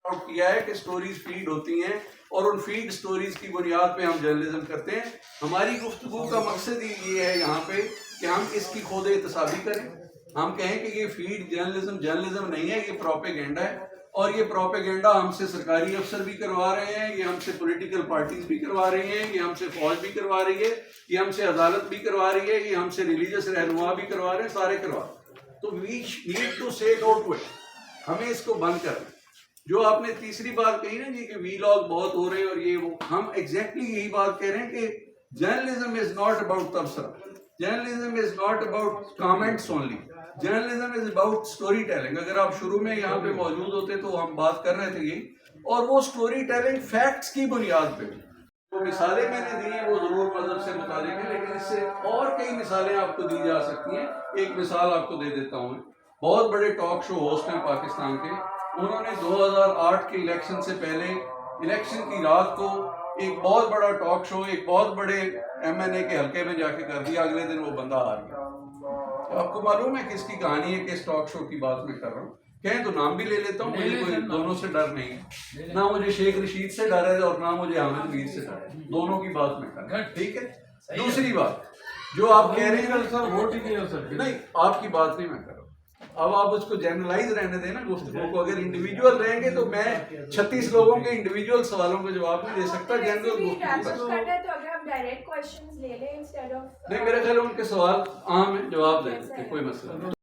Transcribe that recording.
Out किया है कि स्टोरीज फीड होती हैं और उन फीड स्टोरीज की बुनियाद पे हम जर्नलिज्म करते हैं। हमारी गुफ्तगू का मकसद ही ये है यहाँ पे कि हम इसकी खुद एहतसाबी करें, हम कहें कि ये फीड जर्नलिज्म नहीं है, ये प्रोपेगेंडा है, और ये प्रोपेगेंडा हमसे सरकारी अफसर भी करवा रहे हैं, ये हमसे पॉलिटिकल पार्टीज भी करवा रही हैं, ये हमसे फौज भी करवा रही है, ये हमसे अदालत भी करवा रही है, ये हमसे रिलीजियस रहनुमा भी करवा रहे हैं, सारे करवा रहे हैं। तो वी नीड टू से नो टू इट, हमें इसको बंद करना। जो आपने तीसरी बात कही ना जी कि वीलॉग बहुत हो रहे हैं और ये वो, हम एग्जैक्टली यही बात कह रहे हैं कि जर्नलिज्म इज नॉट अबाउट तबसरा, journalism is not about comments only, journalism is about story telling. अगर आप शुरू में यहाँ पे मौजूद होते तो हम बात कर रहे थे यही, और वो स्टोरी टेलिंग फैक्ट्स की बुनियाद पे। तो मिसालें मैंने दी हैं वो जरूर मजहब से मुतालिक है, लेकिन इससे और कई मिसालें आपको दी जा सकती हैं। एक मिसाल आपको दे देता हूँ, बहुत बड़े टॉक शो होस्ट हैं पाकिस्तान के, उन्होंने 2008 के इलेक्शन से पहले इलेक्शन की रात को एक बहुत बड़ा टॉक शो एक बहुत बड़े MNA के हल्के में जाके कर दिया, अगले दिन वो बंदा हार गया। तो आपको मालूम है किसकी कहानी है, किस टॉक शो की बात मैं कर रहा हूँ? कहें तो नाम भी ले लेता हूँ, मुझे कोई दोनों से डर नहीं है, ना मुझे शेख रशीद से डर है और ना मुझे हामिद मीर से डर है, दोनों की बात मैं कर रहा हूँ, ठीक है। दूसरी बात जो आप कह रहे हैं सर वोट ही नहीं हो सकती, नहीं आपकी बात नहीं मैं कर रहा हूँ। अब आप उसको जनरलाइज रहने देना गुफ्तगू को, अगर इंडिविजुअल रहेंगे तो मैं 36 लोगों के इंडिविजुअल सवालों के जवाब नहीं दे सकता, जनरल गुफ्तगू नहीं, मेरे ख्याल उनके सवाल आम है, जवाब दे देते, कोई मसला नहीं।